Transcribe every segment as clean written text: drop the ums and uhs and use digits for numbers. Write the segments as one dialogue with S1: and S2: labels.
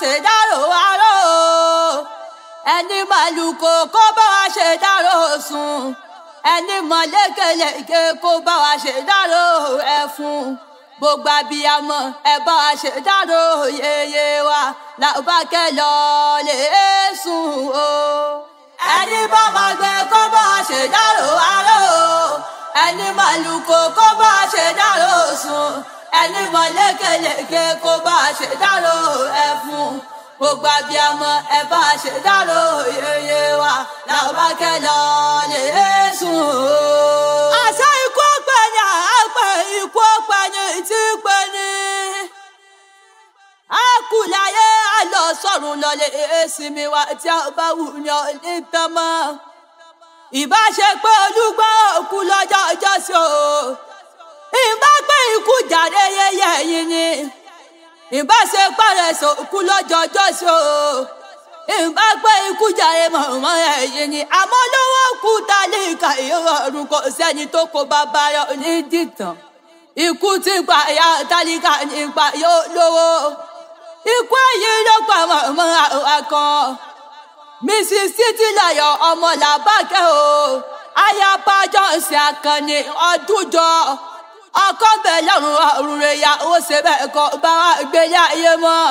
S1: ṣe dárò aró ẹni màlúkò kó bá wa ṣe dárò sùn ẹni mọ̀lẹ́kẹ̀lẹ́kẹ kó bá wa ṣe dárò ẹ̀fún gbogbo abiyamọ ẹ bá wa ṣe dárò yeye wa làbákẹ́ lọ lè sùn o. ẹni bá máa gbẹ kó bá wa ṣe dárò aró ẹni màlúkò kó bá wa ṣe dárò sùn ẹni mọ̀lẹ́kẹ̀lẹ́kẹ kó bá wa ṣe dárò ẹ̀fún gbogbo abiyamọ ẹ bá wa ṣe dárò yeye wa làbákẹ́ lọ lè sùn o. àṣà ikú ọ̀pẹ ni àpẹ ikú ọ̀pẹ ni tí pé ní. a kù láyé a lọ sọ́run lọlé èsìmí wa tí a bá wù yàn ní tánmọ́. ìbá ṣe pé olúgbọ́n òkú lọ́jọ́ ọjọ́sí o. ìbá pé ikú jáde yẹyẹ yìí ni. ìbá ṣe pàrẹ̀ sòkú lọ́jọ́ ọjọ́sí o. ìbá pé ikú jáde mọ̀mọ́ ẹ̀yìn ni. àmọ́ lówó kú tálíkà ìrọ̀rùn kò sẹ́ni tó kó bàbá rẹ̀ ní dìtàn. ikú ti pa ìyá tálíkà nípa yóò lówó. ikú ẹ̀yìn ló pa mọ̀mọ́ àwa kan. Mrs. Títílayọ̀ ọmọ làbákẹ́ o. ayapa Johnson Akànnì ọdúnjọ. ọkọ bẹ̀ lọ́rùn ọ̀run rẹ̀ yà ó ṣe bẹ́ẹ̀ kọ́ bá wa gbélé ayé mọ́.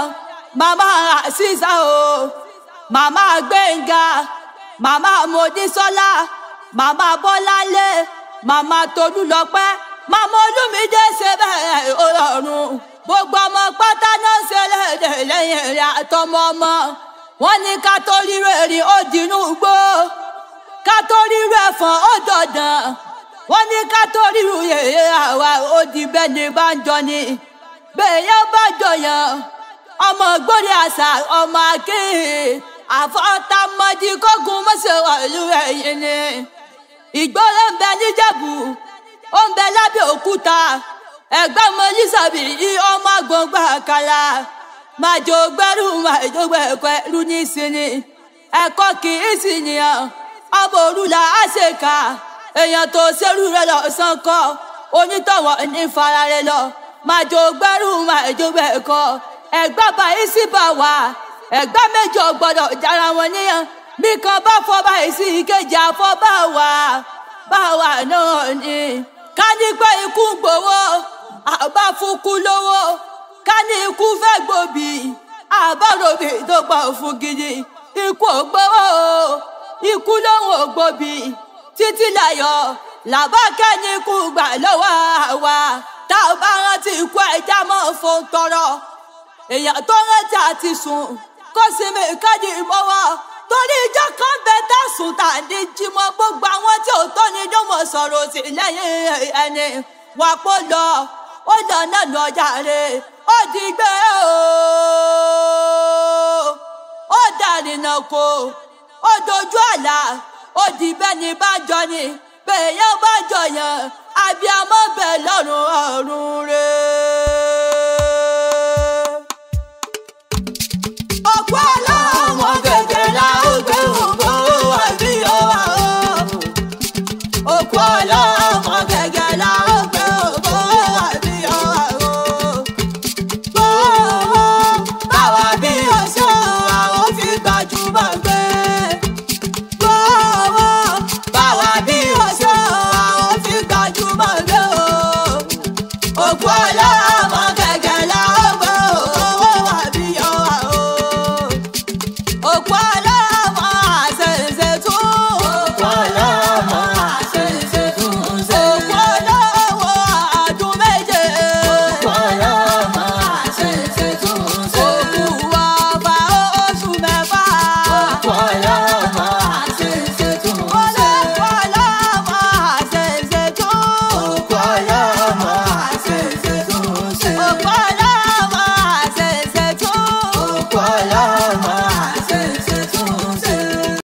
S1: màmá Àṣìṣà o. màmá Gbénga. màmá Mọ́dísọ́lá. màmá Bọ́láńlé. màmá Tolúlọpẹ́. màmá Olúmídé ṣe bẹ́ẹ̀ ọ̀run. gbogbo ọmọ pátá náà ṣe lẹ́yìn rẹ̀ àtọmọ ọmọ. wọ́n ní ká tó ríro erin ó dínú gbó. ká tó ríro ẹ̀fọn ó dọ̀dàn. wọ́n ní ká tó ríro yèyé àwa ó di bẹ́ẹ̀ ni bá ń jọ ni. bẹ́ẹ̀yàn bá jọyàn ọmọ gbórí àṣà ọmọ akéè àfọ́tàmọ́dí kógun mọ́sẹ̀wà ìlú ẹ̀yìn ni. ìgboro ń bẹ níjẹ̀bú ó ń bẹ lábẹ́ òkúta. ẹ̀gbọ́n ọmọ Lísàbí ọmọ àgbọ̀ngbà kàlà. màjò gbẹ́rù màjò gbẹ̀kẹ́rù nísìnyí. ẹ̀kọ́ kì í sì nìyàn ọmọ òrùlà àṣekà. èèyàn tó ṣerú rẹ̀ lọ́sàn kọ́ onítọ̀wọ̀ ní fara rẹ̀ lọ. màjò gbẹ́rù màjò gbẹ̀kọ́ ẹ̀gbọ́n báyìí sì bá wà. ẹ̀gbọ́n méjì ò gbọ́dọ̀ jára wọn níyàn. bí kan bá fọ́ báyìí sí ìkejì àfọ́ bá wà náà ni. ká ní pé ikú gbowó àbá fúnkú lówó. ká ní ikú fẹ́ gbòbí àbáròbí tó pa òfin gidi. ikú ò gbowó ikú lóhùn ò gbòbí. Títílayọ̀ làbákẹ́ ní ikú gbà lọ́wọ́ àwa. tá a bá rántí ikú ẹja mọ́ fún tọrọ. èèyàn tó rántí àti sùn kó sinmi kájí ìmọ̀wọ́. torí ìjọ kan bẹ tẹ̀sùn tà ní jímọ̀ gbogbo àwọn tí ò tó ní dùnmọ̀ sọ̀rọ̀ sí lẹ́yìn ẹni. wà pọ̀ lọ ó lọ náà lọ jàre ó di gbé o. ó dàrínà kó ó dojú àlà ó di bẹ́ẹ̀ ni bá jọ ni. bẹ́ẹ̀ yẹn bá jọyàn abiyamọ bẹ̀ lọ́rùn ọ̀run rẹ̀.